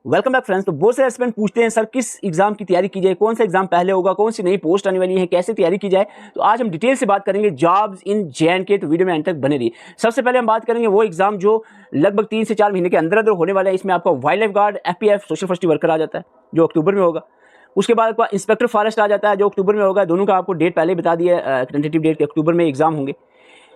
Welcome back friends. तो बहुत से एस्पिरेंट पूछते हैं सर किस एग्जाम की तैयारी की जाए, कौन सा एग्जाम पहले होगा, कौन सी नई पोस्ट आने वाली है, कैसे तैयारी की जाए। तो आज हम डिटेल से बात करेंगे जॉब्स इन JNK। तो वीडियो में एंड तक बने रहिए। सबसे पहले हम बात करेंगे वो एग्जाम जो लगभग 3 से 4 महीने के अंदर अंदर होने वाला है। इसमें आपका wildlife guard, FPF social forestry worker आ जाता है जो अक्टूबर में होगा। उसके बाद आपका इंस्पेक्टर फॉरेस्ट आ जाता है जो अक्टूबर में होगा। दोनों का आपको डेट पहले ही बता दिया, टेंटेटिव डेट के अक्टूबर में एग्जाम होंगे।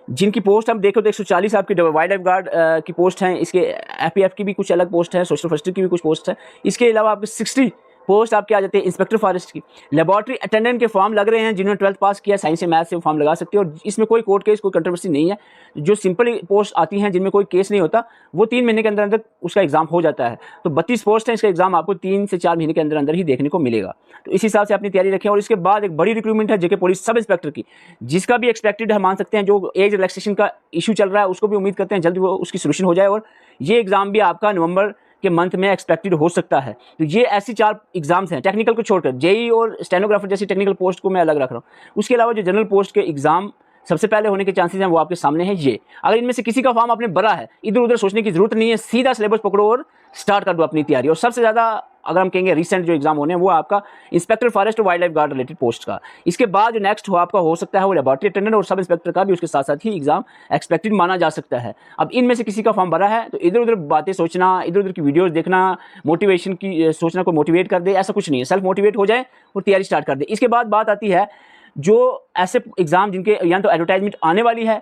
जिनकी पोस्ट हम देखो तो 140 आपकी वाइल्ड लाइफ गार्ड की पोस्ट हैं। इसके FPF की भी कुछ अलग पोस्ट है, सोशल फॉरेस्ट्री की भी कुछ पोस्ट है। इसके अलावा आपके 60 पोस्ट आपके आ जाते हैं इंस्पेक्टर फॉरेस्ट की। लेबोरेटरी अटेंडेंट के फॉर्म लग रहे हैं, जिन्होंने 12th पास किया साइंस या मैथ से फॉर्म लगा सकते हो। और इसमें कोई कोर्ट केस, कोई कंट्रोवर्सी नहीं है। जो सिंपल पोस्ट आती हैं जिनमें कोई केस नहीं होता, वो 3 महीने के अंदर अंदर उसका एग्जाम हो जाता है। तो 32 पोस्ट हैं, इसका एग्जाम आपको 3 से 4 महीने के अंदर अंदर ही देखने को मिलेगा। तो इस हिसाब से अपनी तैयारी रखें। और इसके बाद एक बड़ी रिक्रूटमेंट है जेके पुलिस सब इंस्पेक्टर की, जिसका भी एक्सपेक्टेड है, मान सकते हैं जो एज रिलैक्सेशन का इशू चल रहा है उसको भी उम्मीद करते हैं जल्दी वो उसकी सोल्यूशन हो जाए। और ये एग्जाम भी आपका नवंबर के मंथ में एक्सपेक्टेड हो सकता है। तो ये ऐसी 4 एग्जाम्स हैं, टेक्निकल को छोड़कर। जेई और स्टेनोग्राफर जैसी टेक्निकल पोस्ट को मैं अलग रख रहा हूँ। उसके अलावा जो जनरल पोस्ट के एग्जाम सबसे पहले होने के चांसेस हैं वो आपके सामने हैं। ये अगर इनमें से किसी का फॉर्म आपने भरा है, इधर उधर सोचने की जरूरत नहीं है, सीधा सिलेबस पकड़ो और स्टार्ट कर दो अपनी तैयारी। और सबसे ज़्यादा अगर हम कहेंगे रिसेंट जो एग्जाम होने हैं वो आपका इंस्पेक्टर फॉरेस्ट और wild life guard related post का। इसके बाद जो नेक्स्ट आपका हो सकता है वो लेबोरेटरी अटेंडेंट और सब इंस्पेक्टर का भी उसके साथ साथ ही एग्जाम एक्सपेक्टेड माना जा सकता है। अब इनमें से किसी का फॉर्म भरा है तो इधर उधर बातें सोचना, इधर उधर की वीडियोस देखना, मोटिवेशन की सोचना को मोटिवेट कर दे, ऐसा कुछ नहीं है। सेल्फ मोटिवेट हो जाए और तैयारी स्टार्ट कर दे। इसके बाद बात आती है जो ऐसे एग्जाम जिनके या तो एडवर्टाइजमेंट आने वाली है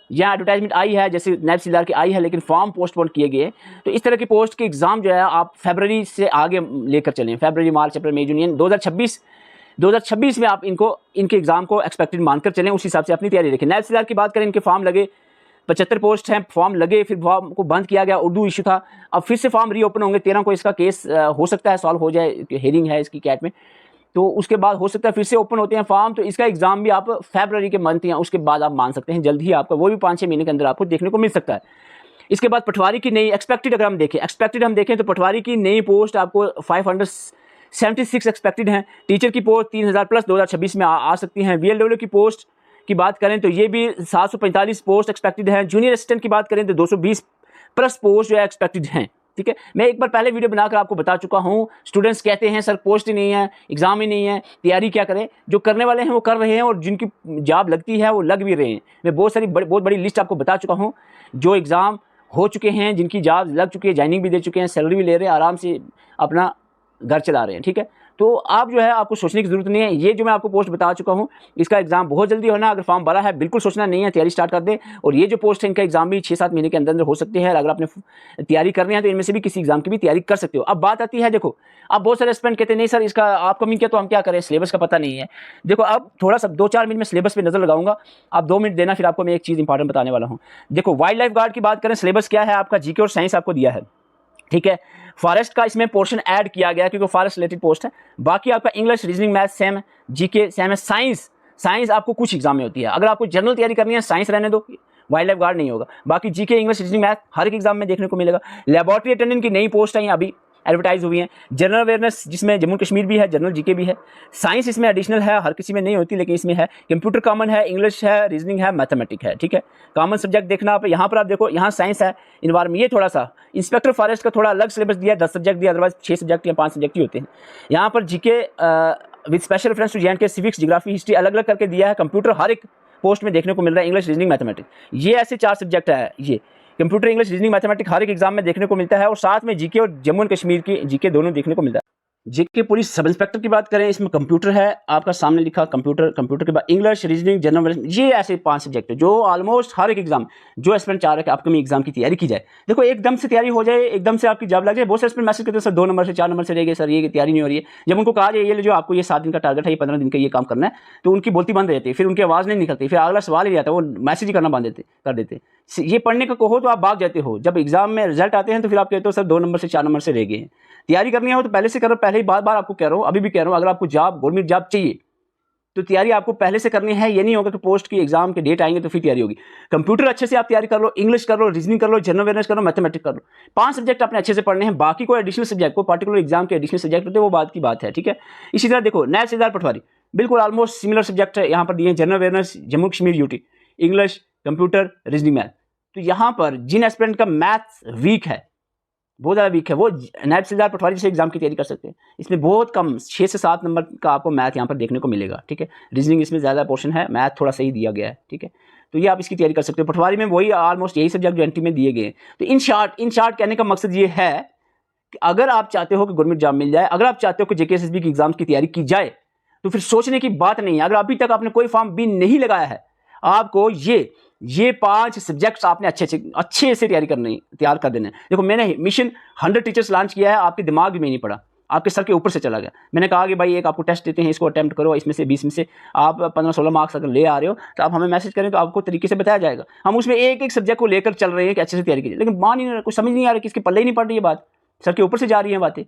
या एडवर्टाइजमेंट आई है, जैसे नायब तहसीलदार की आई है लेकिन फॉर्म पोस्टपोन किए गए। तो इस तरह की पोस्ट के एग्जाम जो है आप फरवरी से आगे लेकर चलें। फरवरी, मार्च, अप्रैल, मई, जून 2026 में आप इनके एग्जाम को एक्सपेक्टेड मानकर चलें। उस हिसाब से अपनी तैयारी रखें। नायब तहसीलदार की बात करें, इनके फॉर्म लगे 75 पोस्ट हैं, फॉर्म लगे, फिर फॉर्म को बंद किया गया, उर्दू इशू था। अब फिर से फॉर्म रीओपन होंगे। 13 को इसका केस हो सकता है सॉल्व हो जाए, हेयरिंग है इसकी कैट में। तो उसके बाद हो सकता है फिर से ओपन होते हैं फॉर्म। तो इसका एग्जाम भी आप फरवरी के मंथ या उसके बाद आप मान सकते हैं, जल्द ही आपका वो भी 5-6 महीने के अंदर आपको देखने को मिल सकता है। इसके बाद पटवारी की नई एक्सपेक्टेड अगर हम देखें तो पटवारी की नई पोस्ट आपको 576 एक्सपेक्टेड हैं। टीचर की पोस्ट 3000 प्लस 2026 में आ सकती हैं। VLW की पोस्ट की बात करें तो ये भी 745 पोस्ट एक्सपेक्टेड हैं। जूनियर असिस्टेंट की बात करें तो 220 प्लस पोस्ट जो है एक्सपेक्टेड हैं। ठीक है, मैं एक बार पहले वीडियो बनाकर आपको बता चुका हूं। स्टूडेंट्स कहते हैं सर पोस्ट ही नहीं है, एग्जाम ही नहीं है, तैयारी क्या करें। जो करने वाले हैं वो कर रहे हैं और जिनकी जॉब लगती है वो लग भी रहे हैं। मैं बहुत बड़ी लिस्ट आपको बता चुका हूं। जो एग्जाम हो चुके हैं, जिनकी जॉब लग चुकी है, ज्वाइनिंग भी दे चुके हैं, सैलरी भी ले रहे हैं, आराम से अपना घर चला रहे हैं। ठीक है, तो आप जो है आपको सोचने की जरूरत नहीं है। ये जो मैं आपको पोस्ट बता चुका हूँ इसका एग्जाम बहुत जल्दी होना। अगर फॉर्म भरा है बिल्कुल सोचना नहीं है, तैयारी स्टार्ट कर दे। और ये जो पोस्ट है इनका एग्जाम भी 6-7 महीने के अंदर अंदर हो सकते हैं। अगर आपने तैयारी करनी है तो इनमें से भी किसी एग्जाम की भी तैयारी कर सकते हो। अब बात आती है, देखो अब बहुत सारे स्टूडेंट कहते हैं नहीं सर इसका अपकमिंग क्या, तो हम क्या करें, सिलेबस का पता नहीं है। देखो अब थोड़ा सा 2-4 मिनट में सिलेबस पे नजर लगाऊंगा, आप 2 मिनट देना, फिर आपको मैं एक चीज इंपॉर्टेंट बताने वाला हूँ। देखो वाइल्ड लाइफ गार्ड की बात करें, सिलेबस क्या है आपका, जीके और साइंस आपको दिया है। ठीक है, फॉरेस्ट का इसमें पोर्शन ऐड किया गया क्योंकि फॉरेस्ट रिलेटेड पोस्ट है। बाकी आपका इंग्लिश, रीजनिंग, मैथ सेम है, जीके सेम है। साइंस आपको कुछ एग्जाम में होती है। अगर आपको जनरल तैयारी करनी है साइंस रहने दो, वाइल्ड लाइफ गार्ड नहीं होगा। बाकी जीके, इंग्लिश, रीजनिंग, मैथ हर एक एग्जाम में देखने को मिलेगा। लेबोरेटरी अटेंडेंट की नई पोस्ट है, अभी एडवर्टाइज हुई है। जनरल अवेयरनेस जिसमें जम्मू कश्मीर भी है, जनरल जीके भी है। साइंस इसमें एडिशनल है, हर किसी में नहीं होती लेकिन इसमें है। कंप्यूटर कॉमन है, इंग्लिश है, रीजनिंग है, मैथमेटिक है। ठीक है, कॉमन सब्जेक्ट देखना आप यहाँ पर। आप देखो यहाँ साइंस है, इन्वायरमेंट, ये थोड़ा सा इंस्पेक्टर फॉरेस्ट का थोड़ा अलग सिलेबस दिया है, 10 सब्जेक्ट दिया, अदरवाइज 6 सब्जेक्ट या 5 सब्जेक्ट ही होते हैं। यहाँ पर GK with special reference to JNK, civics, geography, history अलग अलग करके दिया है। कंप्यूटर हर एक पोस्ट में देखने को मिल रहा है, इंग्लिश, रीजनिंग, मैथमेटिक्स, ये ऐसे 4 सब्जेक्ट है। ये कंप्यूटर, इंग्लिश, रीजनिंग, मैथमेटिक्स हर एक एग्जाम में देखने को मिलता है। और साथ में जीके और जम्मू एंड कश्मीर की जीके दोनों देखने को मिलता है। जीके पुलिस सब इंस्पेक्टर की बात करें, इसमें कंप्यूटर है आपका सामने लिखा, कंप्यूटर के बाद इंग्लिश, रीजनिंग, जनरल, ये ऐसे 5 सब्जेक्ट है जो ऑलमोस्ट हर एक एग्जाम जो एस्पिरेंट चाह रहा है कि अपकमिंग एग्जाम की तैयारी की जाए। देखो एकदम से तैयारी हो जाए, एकदम से आपकी जॉब लग जाए। बहुत से एस्पिरेंट मैसेज करते हैं सर 2 नंबर से 4 नंबर से रह गए सर, ये तैयारी नहीं हो रही है। जब उनको कहा जाए ये जो आपको ये 7 दिन का टारगेट है, ये 15 दिन का ये काम करना है, तो उनकी बोलती बंद रहती है, फिर उनकी आवाज़ नहीं निकलती, फिर अगला सवाल ही आता है, वो मैसेज ही करना बंद कर देते। ये पढ़ने का कहो तो आप भाग जाते हो, जब एग्जाम में रिजल्ट आते हैं तो फिर आप कहते हो सर 2 नंबर से 4 नंबर से रह गए हैं। तैयारी करनी हो तो पहले से करो, पहले ही बार बार आपको कह रहा हूँ, अभी भी कह रहा हूँ, अगर आपको जॉब, गवर्नमेंट जॉब चाहिए तो तैयारी आपको पहले से करनी है। ये नहीं होगा कि पोस्ट की एग्जाम के डेट आएंगे तो फिर तैयारी होगी। कंप्यूटर अच्छे से आप तैयारी कर लो, इंग्लिश कर लो, रीजनिंग कर लो, जनरल अवेयरनेस कर लो, मैथमेटिक्स कर लो। 5 सब्जेक्ट आपने अच्छे से पढ़ने हैं। बाकी कोई एडिशनल सब्जेक्ट, को पार्टिकुलर एग्जाम के एडिशनल सब्जेक्ट होते हैं, वो बात की बात है। ठीक है, इसी तरह देखो नायब तहसीलदार पटवारी बिल्कुल ऑलमोस्ट सिमिलर सब्जेक्ट है, यहाँ पर दिए general awareness, Jammu Kashmir UT, English, computer, reasoning, math. तो यहाँ पर जिन एस्पिरेंट का मैथ वीक है बहुत ज़्यादा वीक है। वो नायब तहसीलदार पटवारी जैसे एग्जाम की तैयारी कर सकते हैं। इसमें बहुत कम 6 से 7 नंबर का आपको मैथ यहाँ पर देखने को मिलेगा, ठीक है। रीजनिंग इसमें ज़्यादा पोर्शन है, मैथ थोड़ा सही दिया गया है, ठीक है। तो ये आप इसकी तैयारी कर सकते हो। पटवारी में वही ऑलमोस्ट यही सब्जेक्ट जो एनटी में दिए गए हैं। तो इन शॉर्ट कहने का मकसद ये है कि अगर आप चाहते हो कि गवर्नमेंट जॉब मिल जाए, अगर आप चाहते हो कि जेकेएसएसबी की एग्जाम की तैयारी की जाए, तो फिर सोचने की बात नहीं है। अगर अभी तक आपने कोई फॉर्म भी नहीं लगाया है, आपको ये 5 सब्जेक्ट्स आपने अच्छे से तैयार कर देने हैं। देखो, मैंने मिशन 100 टीचर्स लॉन्च किया है, आपके दिमाग में नहीं पड़ा, आपके सर के ऊपर से चला गया। मैंने कहा कि भाई एक आपको टेस्ट देते हैं, इसको अटेम्प्ट करो, इसमें से 20 में से आप 15-16 मार्क्स अगर ले आ रहे हो तो आप हमें मैसेज करें, तो आपको तरीके से बताया जाएगा। हम उसमें एक सब्जेक्ट को लेकर चल रहे हैं कि अच्छे से तैयारी कीजिए, लेकिन मान ही नहीं, कुछ समझ नहीं आ रहा कि इसके पल्ले ही नहीं पड़ रही है बात, सर के ऊपर से जा रही है बातें।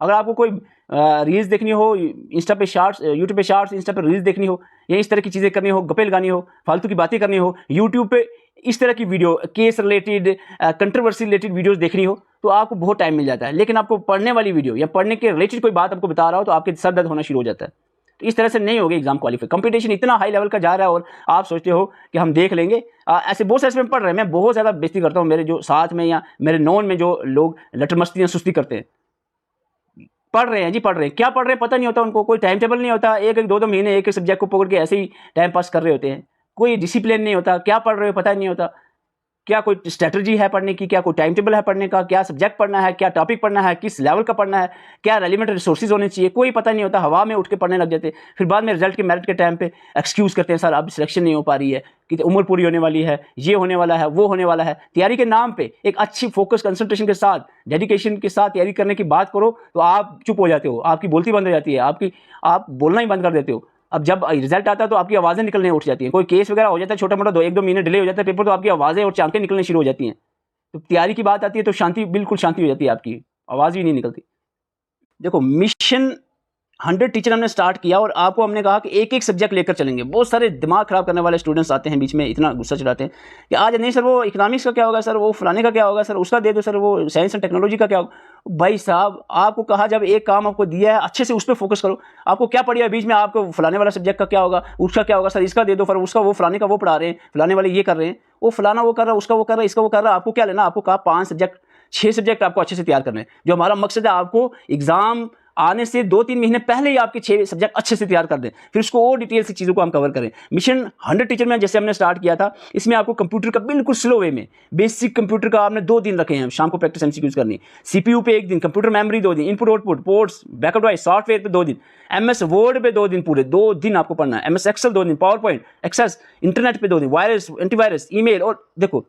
अगर आपको कोई रील्स देखनी हो, इंस्टा पे शॉर्ट्स, यूट्यूब पे शॉर्ट्स, इंस्टा पे रील्स देखनी हो, या इस तरह की चीज़ें करनी हो, गप्पे लगानी हो, फालतू की बातें करनी हो, यूट्यूब पे इस तरह की video, case related, controversy related videos देखनी हो, तो आपको बहुत टाइम मिल जाता है। लेकिन आपको पढ़ने वाली वीडियो या पढ़ने के रिलेटेड कोई बात आपको बता रहा हो, तो आपके सर दर्द होना शुरू हो जाता है। तो इस तरह से नहीं होगी एग्जाम क्वालिफाई। कंपटीशन इतना हाई लेवल का जा रहा है और आप सोचते हो कि हम देख लेंगे। ऐसे बहुत सारे पढ़ रहे हैं। मैं बहुत ज़्यादा बेइज्जती करता हूँ मेरे जो साथ में या मेरे नॉन में जो लोग लटर मस्ती या सुस्ती करते हैं। पढ़ रहे हैं जी, पढ़ रहे हैं, क्या पढ़ रहे हैं पता नहीं होता उनको, कोई टाइम टेबल नहीं होता, एक 2-2 महीने एक सब्जेक्ट को पकड़ के ऐसे ही टाइम पास कर रहे होते हैं। कोई डिसिप्लिन नहीं होता, क्या पढ़ रहे हो पता नहीं होता, क्या कोई स्ट्रेटजी है पढ़ने की, क्या कोई टाइम टेबल है पढ़ने का, क्या सब्जेक्ट पढ़ना है, क्या टॉपिक पढ़ना है, किस लेवल का पढ़ना है, क्या रेलिवेंट रिसोर्सेज होने चाहिए, कोई पता नहीं होता। हवा में उठ के पढ़ने लग जाते हैं। फिर बाद में रिजल्ट के मेरिट के टाइम पे एक्सक्यूज़ करते हैं, सर अब सिलेक्शन नहीं हो पा रही है, कि उम्र पूरी होने वाली है, ये होने वाला है, वो होने वाला है। तैयारी के नाम पे एक अच्छी फोकस कंसंट्रेशन के साथ, डेडिकेशन के साथ तैयारी करने की बात करो तो आप चुप हो जाते हो, आपकी बोलती बंद हो जाती है, आप बोलना ही बंद कर देते हो। अब जब रिजल्ट आता है तो आपकी आवाज़ें निकलने उठ जाती हैं। कोई केस वगैरह हो जाता है छोटा मोटा, 1-2 महीने डिले हो जाता है पेपर, तो आपकी आवाज़ें और चांकें निकलने शुरू हो जाती हैं। तो तैयारी की बात आती है तो बिल्कुल शांति हो जाती है, आपकी आवाज़ भी नहीं निकलती। देखो, मिशन 100 टीचर हमने स्टार्ट किया और आपको हमने कहा कि एक सब्जेक्ट लेकर चलेंगे। बहुत सारे दिमाग खराब करने वाले स्टूडेंट्स आते हैं बीच में, इतना गुस्सा चढ़ाते हैं कि आज नहीं सर वो इकोनॉमिक्स का क्या होगा, सर वो फलाने का क्या होगा, सर उसका दे दो, सर वो साइंस एंड टेक्नोलॉजी का क्या होगा। भाई साहब, आपको कहा जब एक काम आपको दिया है अच्छे से उस पर फोकस करो। आपको क्या पढ़िया बीच में, आपको फलाने वाला सब्जेक्ट का क्या होगा, उसका क्या होगा, सर इसका दे दो, फिर उसका वो फलाने का वो पढ़ा रहे हैं, फलाने वाले ये कर रहे हैं, वो फलाना वो कर रहा है, उसका वो कर रहा है, इसका वो कर रहा है। आपको क्या लेना, आपको कहा 5 सब्जेक्ट 6 सब्जेक्ट आपको अच्छे से तैयार करने हैं। जो हमारा मकसद है, आपको एग्जाम आने से 2-3 महीने पहले ही आपके 6 सब्जेक्ट अच्छे से तैयार कर दें, फिर उसको और डिटेल से चीज़ों को हम कवर करें। मिशन 100 टीचर में जैसे हमने स्टार्ट किया था, इसमें आपको कंप्यूटर का बिल्कुल स्लो वे में, बेसिक कंप्यूटर का आपने 2 दिन रखे हैं, शाम को प्रैक्टिस एमसीक्यूज करनी, सीपीयू पे 1 दिन, कंप्यूटर मेमोरी 2 दिन, input output ports, backup device software पे 2 दिन, एमएस वर्ड पे 2 दिन, पूरे 2 दिन आपको पढ़ना है, एमएस एक्सेल 2 दिन, पावर पॉइंट, एक्सेस, इंटरनेट पे 2 दिन, वायरस, एंटीवायरस, ईमेल, और देखो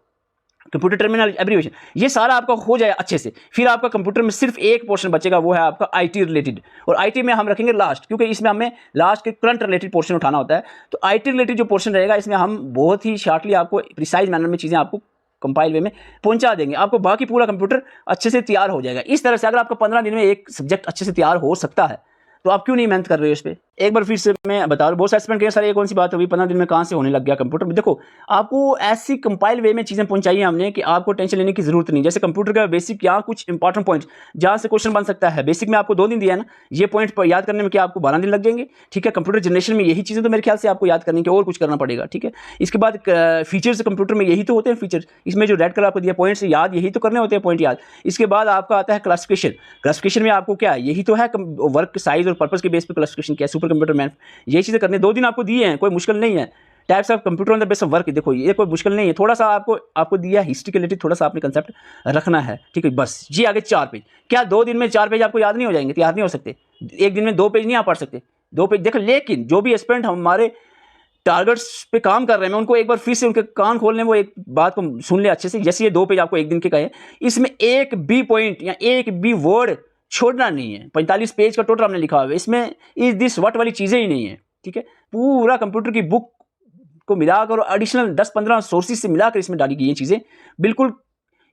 कंप्यूटर टर्मिनल एब्रीविएशन, ये सारा आपका हो जाए अच्छे से। फिर आपका कंप्यूटर में सिर्फ एक पोर्शन बचेगा, वो है आपका आईटी रिलेटेड, और आईटी में हम रखेंगे लास्ट, क्योंकि इसमें हमें लास्ट के करंट रिलेटेड पोर्शन उठाना होता है। तो आईटी रिलेटेड जो पोर्शन रहेगा, इसमें हम बहुत ही शॉर्टली आपको प्रिसाइज मैनर में चीज़ें आपको कंपाइल वे में पहुंचा देंगे। आपको बाकी पूरा कंप्यूटर अच्छे से तैयार हो जाएगा। इस तरह से अगर आपका 15 दिन में एक सब्जेक्ट अच्छे से तैयार हो सकता है, तो आप क्यों नहीं मेहनत कर रहे हो इस पर। एक बार फिर से मैं बता रहा हूँ, बहुत सारे स्टूडेंट कहें सर ये कौन सी बात होगी, 15 दिन में कहाँ से होने लग गया कंप्यूटर में। देखो, आपको ऐसी कंपाइल वे में चीज़ें पहुंचाई है हमने कि आपको टेंशन लेने की जरूरत नहीं। जैसे कंप्यूटर का बेसिक, यहाँ कुछ इंपॉर्टेंट पॉइंट जहाँ से क्वेश्चन बन सकता है। बेसिक में आपको 2 दिन दिया है ना, ये पॉइंट पर याद करने में क्या आपको 12 दिन लग जाएंगे, ठीक है। कंप्यूटर जनरेशन में यही चीज़ें तो मेरे ख्याल से आपको याद करने की और कुछ करना पड़ेगा, ठीक है। इसके बाद फीचर्स कंप्यूटर में यही तो होते हैं फीचर्स, इसमें जो रेड कलर आपको दिया पॉइंट्स याद, यही तो करने होते हैं पॉइंट याद। इसके बाद आपका आता है क्लासिफिकेशन। क्लासिफिकेशन में आपको क्या, यही तो है वर्क साइज और पर्पस के बेस पर क्लासिफिकेशन क्या, सुपर कंप्यूटर मैथ, ये चीज़ें करने 2 दिन आपको दिए हैं, कोई मुश्किल नहीं है। Types of computer on the base of work, देखो ये कोई मुश्किल नहीं है। थोड़ा सा आपको दिया हिस्ट्री के रिलेटेड, थोड़ा सा आपने कंसेप्ट रखना है, ठीक है, बस। जी आगे 4 पेज, क्या 2 दिन में 4 पेज आपको याद नहीं हो जाएंगे, तैयार नहीं हो सकते। एक दिन में 2 पेज नहीं आप पढ़ सकते, 2 पेज देखो। लेकिन जो भी एस्पिरेंट हमारे टारगेट्स पे काम कर रहे हैं, मैं उनको एक बार फिर से उनके कान खोल लें, वो एक बात को सुन ले अच्छे से। जैसे ये 2 पेज आपको एक दिन के कहे, इसमें एक भी पॉइंट या एक भी वर्ड छोड़ना नहीं है। 45 पेज का टोटल हमने लिखा हुआ है, इसमें इज दिस व्हाट वाली चीज़ें ही नहीं है, ठीक है। पूरा कंप्यूटर की बुक को मिलाकर और एडिशनल 10-15 सोर्सेज से मिलाकर इसमें डाली गई ये चीज़ें, बिल्कुल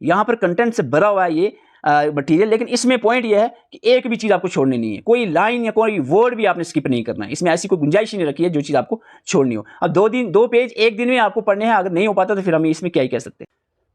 यहाँ पर कंटेंट से भरा हुआ है ये मटीरियल। लेकिन इसमें पॉइंट ये है कि एक भी चीज़ आपको छोड़नी नहीं है, कोई लाइन या कोई वर्ड भी आपने स्किप नहीं करना है। इसमें ऐसी कोई गुंजाइश ही नहीं रखी है जो चीज़ आपको छोड़नी हो। अब 2 पेज एक दिन में आपको पढ़ने हैं, अगर नहीं हो पाता तो फिर हम इसमें क्या ही कह सकते हैं।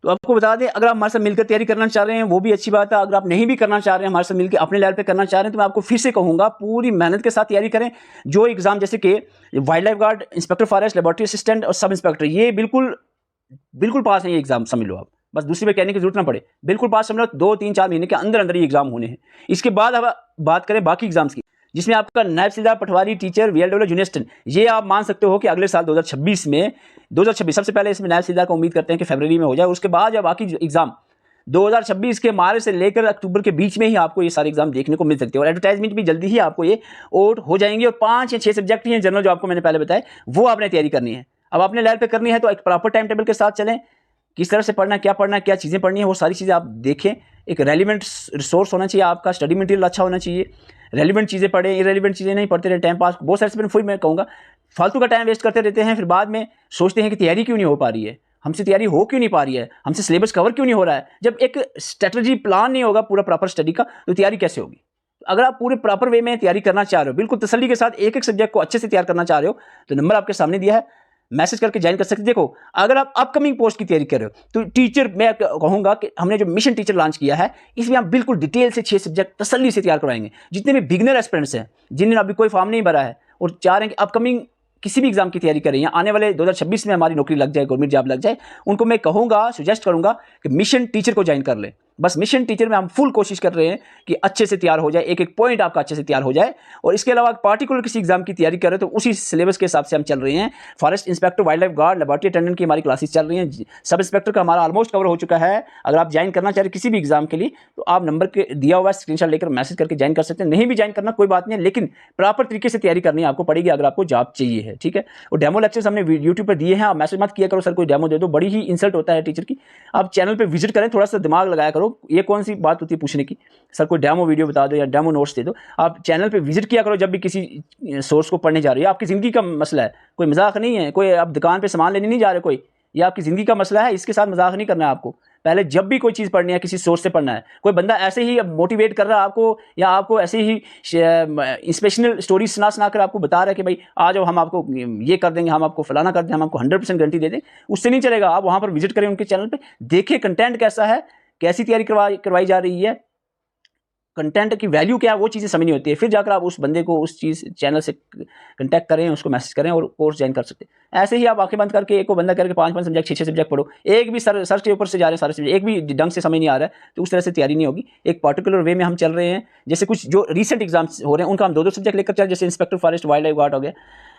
तो आपको बता दें, अगर आप हमारे साथ मिलकर तैयारी करना चाह रहे हैं वो भी अच्छी बात है। अगर आप नहीं भी करना चाह रहे हैं, हमारे साथ मिलकर अपने लेवल पे करना चाह रहे हैं, तो मैं आपको फिर से कहूँगा पूरी मेहनत के साथ तैयारी करें। जो एग्जाम जैसे कि wild life guard, inspector forest, laboratory assistant और सब इंस्पेक्टर, ये बिल्कुल पास है ये एग्जाम, समझ लो आप, बस दूसरी बार कहने की जरूरत ना पड़े, बिल्कुल 5.2-3-4 महीने के अंदर अंदर ये एग्जाम होने हैं। इसके बाद अब बात करें बाकी एग्जाम्स की, जिसमें आपका नायब तहसीलदार, पटवारी, टीचर, VLW, जूनियर असिस्टेंट, ये आप मान सकते हो कि अगले साल 2026 सबसे पहले इसमें नायब तहसीलदार का उम्मीद करते हैं कि फरवरी में हो जाए। उसके बाद जब बाकी एग्जाम 2026 के मार्च से लेकर अक्टूबर के बीच में ही आपको ये सारे एग्जाम देखने को मिल सकते हैं, और एडवर्टाइजमेंट भी जल्दी ही आपको ये आउट हो जाएंगे। और 5 या 6 सब्जेक्ट ही हैं जनरल, जो आपको मैंने पहले बताया, वो आपने तैयारी करनी है। अब आपने लेवल पे करनी है तो एक प्रॉपर टाइम टेबल के साथ चलें, किस तरह से पढ़ना है, क्या चीज़ें पढ़नी है, वो सारी चीज़ें आप देखें। एक रेलिवेंट रिसोर्स होना चाहिए, आपका स्टडी मटेरियल अच्छा होना चाहिए, रेलिवेंट चीज़ें पढ़ें, इरेलीवेंट चीज़ें नहीं पढ़ते रहे टाइम पास। बहुत सारे स्टूडेंट फिर मैं कहूँगा फालतू का टाइम वेस्ट करते रहते हैं, फिर बाद में सोचते हैं कि तैयारी क्यों नहीं हो पा रही है, हमसे तैयारी हो क्यों नहीं पा रही है, हमसे सिलेबस कवर क्यों नहीं हो रहा है। जब एक स्ट्रेटजी प्लान नहीं होगा पूरा प्रॉपर स्टडी का, तो तैयारी कैसे होगी। अगर आप पूरे प्रॉपर वे में तैयारी करना चाह रहे हो, बिल्कुल तसल्ली के साथ एक एक सब्जेक्ट को अच्छे से तैयार करना चाह रहे हो, तो नंबर आपके सामने दिया है, मैसेज करके ज्वाइन कर सकते हैं। देखो, अगर आप अपकमिंग पोस्ट की तैयारी कर रहे हो, तो टीचर मैं कहूंगा कि हमने जो मिशन टीचर लॉन्च किया है, इसमें आप बिल्कुल डिटेल से 6 सब्जेक्ट तसल्ली से तैयार करवाएंगे। जितने भी बिगनर एस्पिरेंट्स हैं, जिन्होंने अभी कोई फॉर्म नहीं भरा है और चाह रहे हैं कि अपकमिंग किसी भी एग्जाम की तैयारी करें या आने वाले 2026 में हमारी नौकरी लग जाए, गवर्नमेंट जॉब लग जाए, उनको मैं कहूँगा, सुजेस्ट करूँगा कि मिशन टीचर को ज्वाइन कर ले। बस मिशन टीचर में हम फुल कोशिश कर रहे हैं कि अच्छे से तैयार हो जाए, एक एक पॉइंट आपका अच्छे से तैयार हो जाए। और इसके अलावा पार्टिकुलर किसी एग्जाम की तैयारी कर रहे हैं तो उसी सिलेबस के हिसाब से हम चल रहे हैं। Forest inspector, wild life guard, laboratory attendant की हमारी क्लासेस चल रही हैं। सब इंस्पेक्टर का हमारा ऑलमोस्ट कवर हो चुका है। अगर आप ज्वाइन करना चाह रहे किसी भी एग्जाम के लिए, तो आप नंबर के दिया हुआ स्क्रीनशॉट लेकर मैसेज करके ज्वाइन कर सकते हैं। नहीं भी ज्वाइन करना कोई बात नहीं है, लेकिन प्रॉपर तरीके से तैयारी करनी आपको पड़ेगी अगर आपको जॉब चाहिए है, ठीक है। और डेमो लेक्चर्स हमने यूट्यूब पर दिए हैं, आप मैसेज मत किया करो सर कोई डेमो दे दो, बड़ी ही इंसल्ट होता है टीचर की। आप चैनल पर विजिट करें, थोड़ा सा दिमाग लगाया करो। ये कौन सी बात होती है पूछने की, सर कोई डेमो वीडियो बता दो या डेमो नोट्स दे दो। आप चैनल पे विजिट किया करो जब भी किसी सोर्स को पढ़ने जा रहे हो। आपकी ज़िंदगी का मसला है, कोई मजाक नहीं है। कोई आप दुकान पे सामान लेने नहीं जा रहे कोई, ये आपकी ज़िंदगी का मसला है, इसके साथ मजाक नहीं करना है आपको। पहले जब भी कोई चीज़ पढ़नी है, किसी सोर्स से पढ़ना है। कोई बंदा ऐसे ही मोटिवेट कर रहा है आपको, या आपको ऐसे ही इंस्पिरेशनल स्टोरी सुना कर आपको बता रहा है कि भाई आ जाओ, हम आपको ये कर देंगे, हम आपको फलाना कर देंगे, हम आपको 100% गारंटी दे दें, उससे नहीं चलेगा। आप वहाँ पर विजिट करें उनके चैनल पर, देखें कंटेंट कैसा है, कैसी तैयारी करवाई जा रही है, कंटेंट की वैल्यू क्या है, वो चीज़ें समझनी होती है। फिर जाकर आप उस बंदे को उस चीज़ चैनल से कांटेक्ट करें, उसको मैसेज करें और कोर्स ज्वाइन कर सकते हैं। ऐसे ही आप आंखें बंद करके एक को बंदा करके 5-5 सब्जेक्ट 6-6 सब्जेक्ट पढ़ो, एक भी सर्च के ऊपर से जा रहे हैं सारे सब्जेक्ट, एक भी ढंग से समझ नहीं आ रहा है, तो उस तरह से तैयारी नहीं होगी। एक पर्टिकुलर वे में हम चल रहे हैं। जैसे कुछ जो रिसेंट एग्जाम्स हो रहे हैं उनका हम 2-2 सब्जेक्ट लेकर चल, जैसे inspector forest, wild life guard हो गया।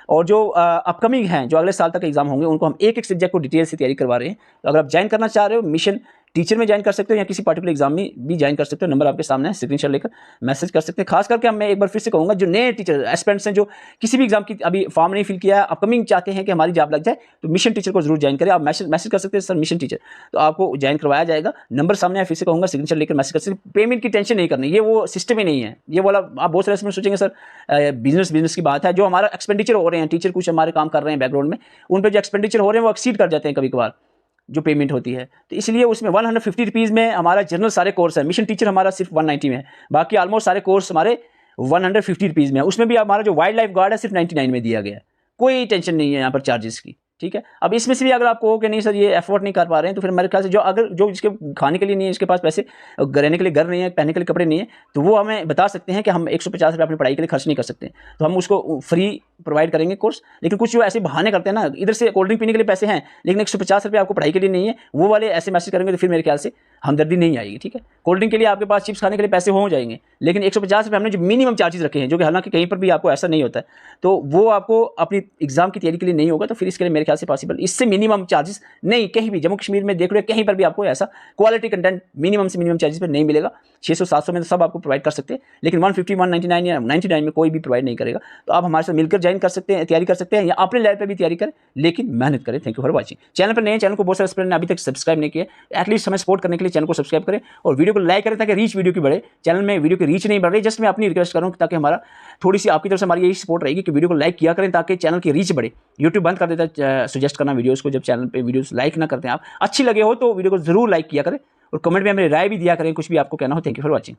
और जो अपकमिंग हैं, जो अगले साल तक एग्जाम होंगे, उनको हम एक एक सब्जेक्ट को डिटेल से तैयारी करवा रहे हैं। तो अगर आप ज्वाइन करना चाह रहे हो, मिशन टीचर में ज्वाइन कर सकते हो या किसी पर्टिकुलर एग्जाम में भी ज्वाइन कर सकते हो। नंबर आपके सामने है, स्क्रीनशॉट लेकर मैसेज कर सकते हैं। खास करके मैं एक बार फिर से कहूँगा, जो नए टीचर एस्पिरेंट्स हैं, जो किसी भी एग्जाम की अभी फॉर्म नहीं फिल किया है, अपकमिंग चाहते हैं कि हमारी जॉब लग जाए, तो मिशन टीचर को जरूर ज्वाइन करें। आप मैसेज कर सकते हैं सर मिशन टीचर, तो आपको ज्वाइन करवाया जाएगा। नंबर सामने है, फिर से कहूँगा, स्क्रीनशॉट लेकर मैसेज कर सकते हैं। पेमेंट की टेंशन नहीं करनी, ये वो सिस्टम ही नहीं है। ये वाला आप बहुत सारे सोचेंगे सर बिजनेस की बात है। जो हमारा एक्सपेंडिचर हो रहे हैं, टीचर कुछ हमारे काम कर रहे हैं बैकग्राउंड में, उन पर जो एक्सपेंडिचर हो रहे हैं वो एक्सीड कर जाते हैं कभी कभार जो पेमेंट होती है। तो इसलिए उसमें 150 रुपीज़ में हमारा जनरल सारे कोर्स है। मिशन टीचर हमारा सिर्फ 190 में है, बाकी ऑलमोस्ट सारे कोर्स हमारे 150 रुपीज़ में है। उसमें भी हमारा जो वाइल्ड लाइफ गार्ड है सिर्फ 99 में दिया गया है। कोई टेंशन नहीं है यहाँ पर चार्जेस की, ठीक है। अब इसमें से भी अगर आप कहो कि नहीं सर ये एफोर्ड नहीं कर पा रहे हैं, तो फिर मेरे ख्याल से जो इसके खाने के लिए नहीं है, इसके पास पैसे, रहने के लिए घर नहीं है, पहनने के लिए कपड़े नहीं है, तो वो हमें बता सकते हैं कि हम 150 रुपये अपनी पढ़ाई के लिए खर्च नहीं कर सकते, तो हम उसको फ्री प्रोवाइड करेंगे कोर्स। लेकिन कुछ जो ऐसे बहाने करते हैं ना, इधर से कोल्ड ड्रिंक पीने के लिए पैसे हैं लेकिन 150 रुपये आपको पढ़ाई के लिए नहीं है, वो वाले ऐसे मैसेज करेंगे तो फिर मेरे ख्याल से हमदर्दी नहीं आएगी, ठीक है। कोल्ड ड्रिंक के लिए आपके पास चिप्स खाने के लिए पैसे हो जाएंगे, लेकिन 150 रुपये हमने जो मिनिमम चार्जेस रखे हैं, जो कि हालांकि कहीं पर भी आपको ऐसा नहीं होता है, तो वो आपको अपनी एग्जाम की तैयारी के लिए नहीं होगा। तो फिर इसके लिए मेरे ख्याल से पॉसिबल, इससे मिनिमम चार्जेस नहीं, कहीं भी जम्मू कश्मीर में देख लो कहीं पर भी आपको ऐसा क्वालिटी कंटेंट मिनिमम से मिनिमम चार्जेस पर नहीं मिलेगा। 600-700 में तो सब आपको प्रोवाइड कर सकते हैं, लेकिन 150, 199 या 99 में कोई भी प्रोवाइड नहीं करेगा। तो आप हमारे साथ मिलकर ज्वाइन कर सकते हैं, तैयारी कर सकते हैं, या अपने लेवल पर भी तैयारी करें, लेकिन मेहनत करें। Thank you for watching. Channel पर नए, चैनल को बहुत सारे स्टूडेंट ने अभी तक सब्सक्राइब नहीं किया, एटलीस्ट हमें सपोर्ट करने के लिए चैनल को सब्सक्राइब करें और वीडियो को लाइक करें ताकि रीच वीडियो की बढ़े। चैनल में वीडियो की रीच नहीं बढ़ रही, जस्ट मैं अपनी रिक्वेस्ट करूँ ताकि हमारा थोड़ी सी आपकी तरफ से हमारी यही सपोर्ट रहेगी कि वीडियो को लाइक किया करें ताकि चैनल की रीच बढ़े। यूट्यूब बंद कर देता है सजेस्ट करना वीडियोस को, जब चैनल पे वीडियोस लाइक ना करते हैं आप। अच्छी लगे हो तो वीडियो को जरूर लाइक किया करें और कमेंट में हमें राय भी दिया करें, कुछ भी आपको कहना हो। Thank you for watching.